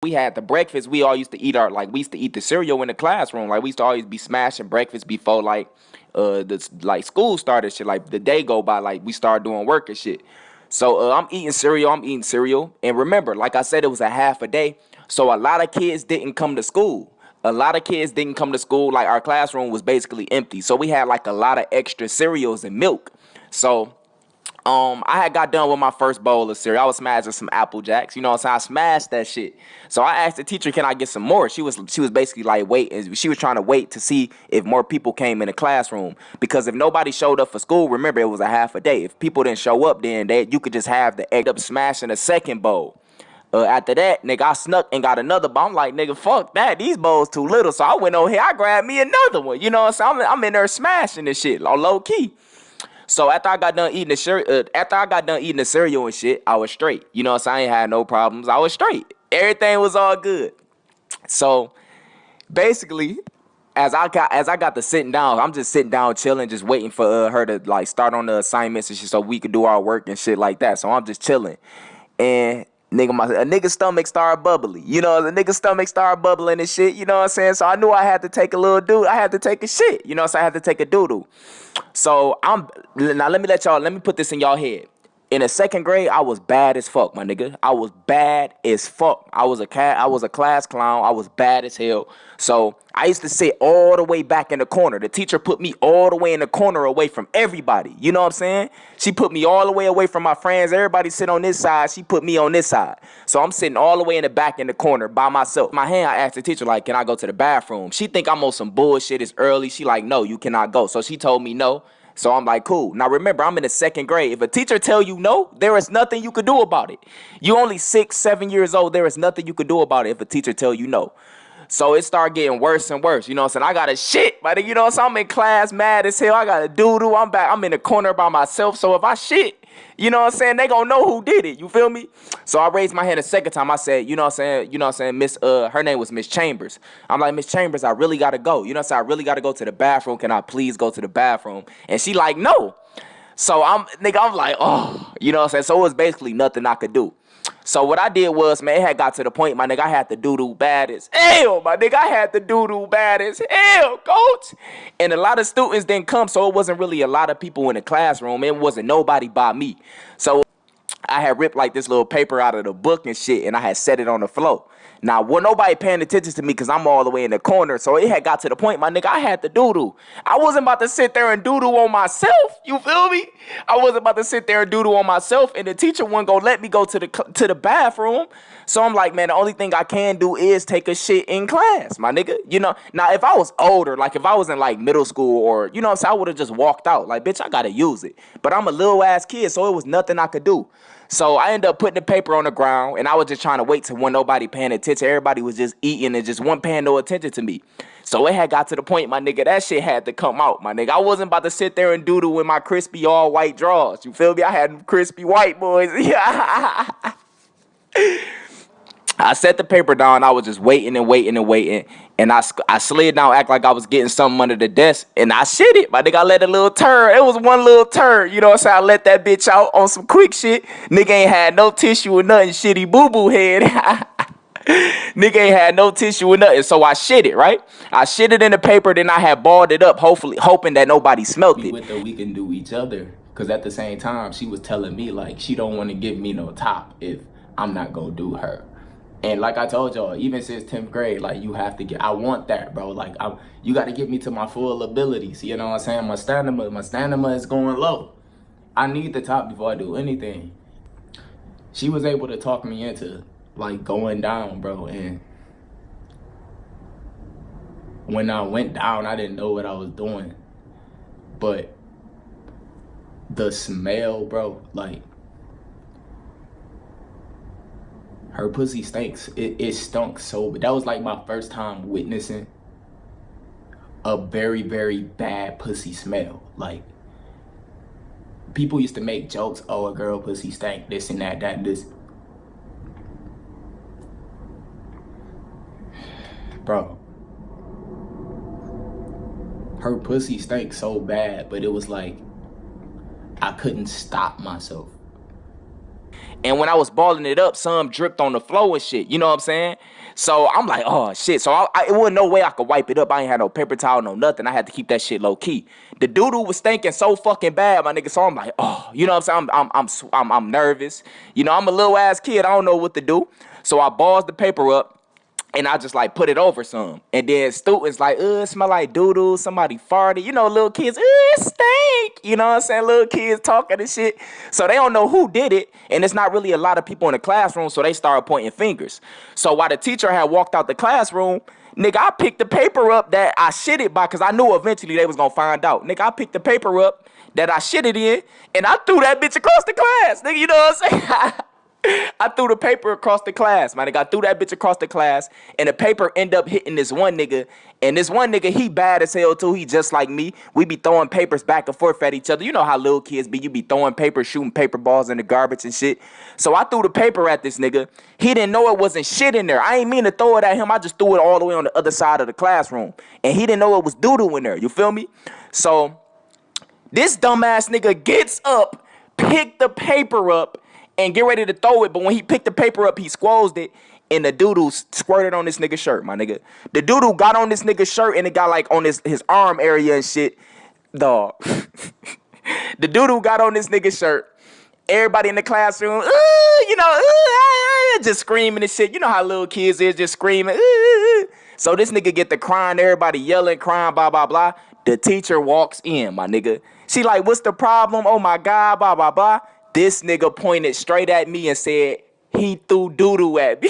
We had the breakfast. We all used to eat we used to eat the cereal in the classroom. Like we used to always be smashing breakfast before like school started. Shit, like the day go by, like we started doing work and shit. So I'm eating cereal. I'm eating cereal. And remember, like I said, it was a half a day. So a lot of kids didn't come to school. A lot of kids didn't come to school. Like our classroom was basically empty. So we had like a lot of extra cereals and milk. So I had got done with my first bowl of cereal. I was smashing some Apple Jacks, you know what I'm saying? I smashed that shit. So I asked the teacher, can I get some more? She was basically like waiting. She was trying to wait to see if more people came in the classroom. Because if nobody showed up for school, remember it was a half a day. If people didn't show up, then you could just have the egg up smashing a second bowl. After that, nigga, I snuck and got another bowl. I'm like, nigga, fuck that. These bowls too little. So I went over here, I grabbed me another one. You know what I'm saying? I'm in there smashing this shit, low key. So after I got done eating the cereal and shit, I was straight. You know what I'm saying? I ain't had no problems. I was straight. Everything was all good. So basically, as I got to sitting down, I'm just sitting down chilling, just waiting for her to like start on the assignments and shit so we could do our work and shit like that. So I'm just chilling. And a nigga stomach started bubbly. You know, the nigga stomach started bubbling and shit, you know what I'm saying? So I knew I had to take a little dude. I had to take a shit. You know what I'm saying? I had to take a doodle. So let me put this in y'all head. In the second grade, I was bad as fuck, my nigga. I was bad as fuck. I was a class clown. I was bad as hell. So I used to sit all the way back in the corner. The teacher put me all the way in the corner away from everybody. You know what I'm saying? She put me all the way away from my friends. Everybody sit on this side. She put me on this side. So I'm sitting all the way in the back in the corner by myself. My hand, I asked the teacher, like, can I go to the bathroom? She think I'm on some bullshit. It's early. She like, no, you cannot go. So she told me no. So I'm like, cool. Now remember, I'm in the second grade. If a teacher tell you no, there is nothing you could do about it. You only 6, 7 years old. There is nothing you could do about it if a teacher tell you no. So it started getting worse and worse. You know what I'm saying? I got a shit, but you know what I'm saying? I'm in class mad as hell. I got a doo-doo. I'm back. I'm in the corner by myself. So if I shit, you know what I'm saying? They gonna know who did it. You feel me? So I raised my hand a second time. I said, you know what I'm saying? You know what I'm saying? Her name was Miss Chambers. I'm like, Miss Chambers, I really gotta go. You know what I'm saying? I really gotta go to the bathroom. Can I please go to the bathroom? And she like, no. So I'm like, oh, you know what I'm saying? So it was basically nothing I could do. So what I did was, man, it had got to the point, my nigga, I had to doo-doo bad as hell, my nigga. I had to doo-doo bad as hell, coach. And a lot of students didn't come, so it wasn't really a lot of people in the classroom. It wasn't nobody by me. So I had ripped like this little paper out of the book and shit, and I had set it on the floor. Now, wasn't nobody paying attention to me because I'm all the way in the corner, so it had got to the point, my nigga, I had to doodle. I wasn't about to sit there and doodle on myself, you feel me? I wasn't about to sit there and doodle on myself, and the teacher wasn't gonna let me go to the bathroom. So I'm like, man, the only thing I can do is take a shit in class, my nigga. You know, now if I was older, like if I was in like middle school or, you know what I'm saying, I would have just walked out. Like, bitch, I gotta use it. But I'm a little ass kid, so it was nothing I could do. So I ended up putting the paper on the ground, and I was just trying to wait till when nobody paying attention. Everybody was just eating and just wasn't paying no attention to me. So it had got to the point, my nigga, that shit had to come out, my nigga. I wasn't about to sit there and doodle with my crispy all white drawers. You feel me? I had them crispy white boys. I set the paper down. I was just waiting and waiting and waiting. And I slid down, act like I was getting something under the desk. And I shit it. My nigga, I let a little turn. It was one little turn. You know what I'm saying? I let that bitch out on some quick shit. Nigga ain't had no tissue or nothing. Shitty boo-boo head. Nigga ain't had no tissue or nothing. So I shit it, right? I shit it in the paper. Then I had balled it up, hopefully, hoping that nobody smelt it. With her, we can do each other. Because at the same time, she was telling me, like, she don't want to give me no top if I'm not going to do her. And like I told y'all, even since 10th grade, like, you have to get, I want that, bro. Like, you got to get me to my full abilities. You know what I'm saying? My stamina is going low. I need the top before I do anything. She was able to talk me into, like, going down, bro. And when I went down, I didn't know what I was doing. But the smell, bro, like, her pussy stinks. It stunk so bad. That was like my first time witnessing a very, very bad pussy smell. Like, people used to make jokes, oh, a girl pussy stank, this and that, and this. Bro, her pussy stank so bad, but it was like, I couldn't stop myself. And when I was balling it up, some dripped on the floor and shit. You know what I'm saying? So I'm like, oh shit. So it wasn't no way I could wipe it up. I ain't had no paper towel, no nothing. I had to keep that shit low key. The doo-doo was stinking so fucking bad, my nigga. So I'm like, oh, you know what I'm saying? I'm nervous. You know, I'm a little ass kid. I don't know what to do. So I balls the paper up. And I just like put it over some. And then students like, it smell like doo-doo, somebody farted. You know, little kids, it stink. You know what I'm saying? Little kids talking and shit. So they don't know who did it. And it's not really a lot of people in the classroom, so they started pointing fingers. So while the teacher had walked out the classroom, nigga, I picked the paper up that I shitted by, because I knew eventually they was going to find out. Nigga, I picked the paper up that I shitted in, and I threw that bitch across the class. Nigga, you know what I'm saying? I threw the paper across the class, man. I threw that bitch across the class, and the paper ended up hitting this one nigga. And this one nigga, he bad as hell too. He just like me. We be throwing papers back and forth at each other. You know how little kids be. You be throwing papers, shooting paper balls in the garbage and shit. So I threw the paper at this nigga. He didn't know it wasn't shit in there. I ain't mean to throw it at him. I just threw it all the way on the other side of the classroom. And he didn't know it was doo-doo in there. You feel me? So this dumbass nigga gets up, pick the paper up, and get ready to throw it. But when he picked the paper up, he squozed it, and the doo-doo squirted on this nigga's shirt, my nigga. The doo-doo got on this nigga's shirt, and it got like on his arm area and shit. Dog. The doo-doo got on this nigga's shirt. Everybody in the classroom, you know, just screaming and shit. You know how little kids is, just screaming. So this nigga get the crying, everybody yelling, crying, blah, blah, blah. The teacher walks in, my nigga. She like, what's the problem? Oh my God, blah, blah, blah. This nigga pointed straight at me and said, he threw doo-doo at me.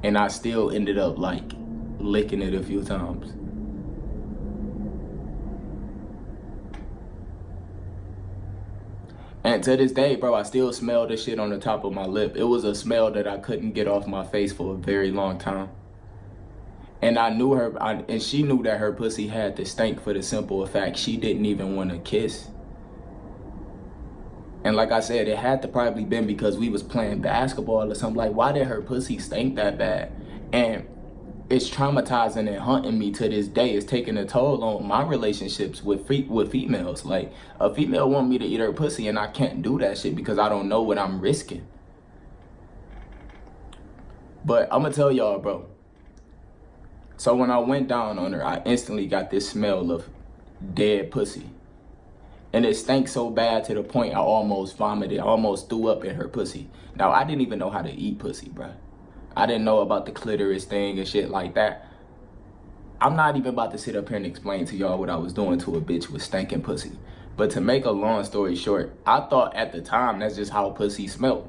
And I still ended up like licking it a few times. And to this day, bro, I still smell the shit on the top of my lip. It was a smell that I couldn't get off my face for a very long time. And I knew her, and she knew that her pussy had the stink for the simple fact she didn't even want to kiss. And like I said, it had to probably been because we was playing basketball or something. Like, why did her pussy stink that bad? And it's traumatizing and haunting me to this day. It's taking a toll on my relationships with females. Like, a female want me to eat her pussy, and I can't do that shit because I don't know what I'm risking. But I'm gonna tell y'all, bro. So when I went down on her, I instantly got this smell of dead pussy. And it stank so bad to the point I almost vomited, I almost threw up in her pussy. Now, I didn't even know how to eat pussy, bro. I didn't know about the clitoris thing and shit like that. I'm not even about to sit up here and explain to y'all what I was doing to a bitch with stinking pussy. But to make a long story short, I thought at the time that's just how pussy smelled.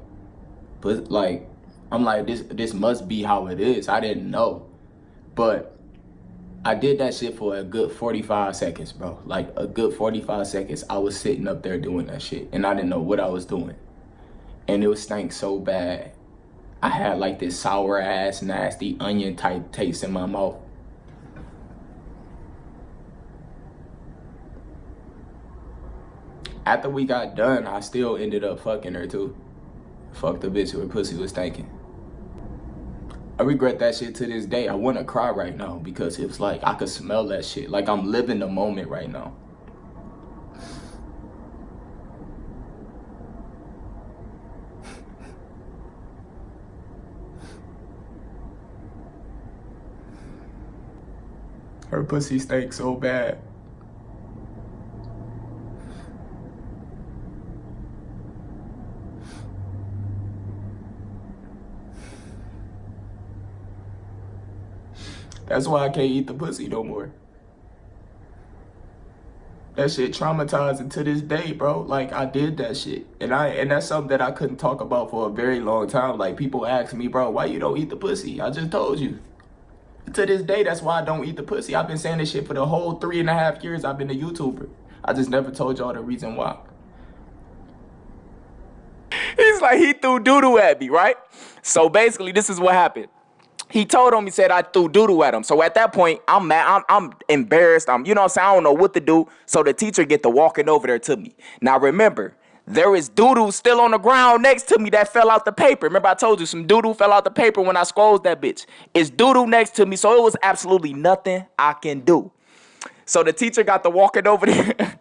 But like, I'm like, this must be how it is. I didn't know. But I did that shit for a good 45 seconds, bro. Like, a good 45 seconds, I was sitting up there doing that shit. And I didn't know what I was doing. And it was stank so bad. I had like this sour ass, nasty onion type taste in my mouth. After we got done, I still ended up fucking her too. Fucked the bitch, her pussy was stinking. I regret that shit to this day. I want to cry right now because it was like I could smell that shit. Like, I'm living the moment right now. Her pussy stank so bad. That's why I can't eat the pussy no more. That shit traumatizing to this day, bro. Like, I did that shit. And that's something that I couldn't talk about for a very long time. Like, people ask me, bro, why you don't eat the pussy? I just told you. To this day, that's why I don't eat the pussy. I've been saying this shit for the whole 3.5 years I've been a YouTuber. I just never told y'all the reason why. He's like, he threw doo-doo at me, right? So basically, this is what happened. He told him, he said, I threw doo-doo at him. So at that point, I'm mad. I'm embarrassed. You know what I'm saying? I don't know what to do. So the teacher get to walking over there to me. Now, remember, there is doo-doo still on the ground next to me that fell out the paper. Remember, I told you some doo-doo fell out the paper when I squozed that bitch. It's doo-doo next to me, so it was absolutely nothing I can do. So the teacher got to walking over there.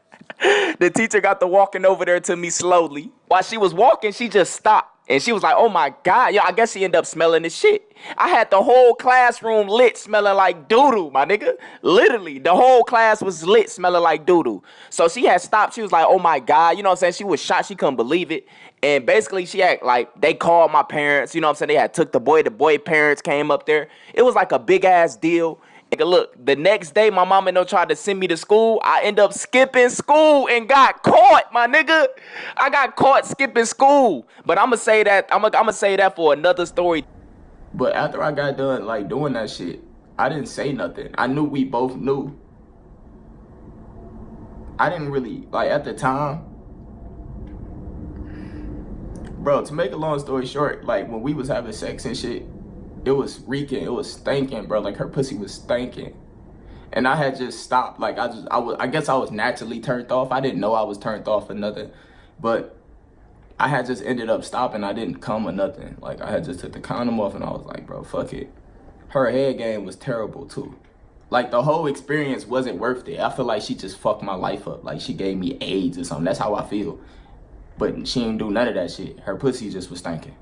The teacher got to walking over there to me slowly. While she was walking, she just stopped. And she was like, oh my God. Yo, I guess she ended up smelling the shit. I had the whole classroom lit smelling like doo-doo, my nigga. Literally, the whole class was lit smelling like doo-doo. So she had stopped. She was like, oh my God. You know what I'm saying? She was shocked. She couldn't believe it. And basically, she had, like, they called my parents. You know what I'm saying? They had took the boy parents came up there. It was like a big ass deal. Nigga, look, the next day, my mama tried to send me to school. I end up skipping school and got caught, my nigga. I got caught skipping school. But I'ma say that, I'ma say that for another story. But after I got done like doing that shit, I didn't say nothing. I knew we both knew. I didn't really, like, at the time, bro, to make a long story short, like, when we was having sex and shit, it was reeking, it was stinking, bro. Like, her pussy was stinking. And I had just stopped. Like, I guess I was naturally turned off. I didn't know I was turned off or nothing. But I had just ended up stopping. I didn't come or nothing. Like, I had just took the condom off and I was like, bro, fuck it. Her head game was terrible too. Like, the whole experience wasn't worth it. I feel like she just fucked my life up. Like, she gave me AIDS or something. That's how I feel. But she didn't do none of that shit. Her pussy just was stinking.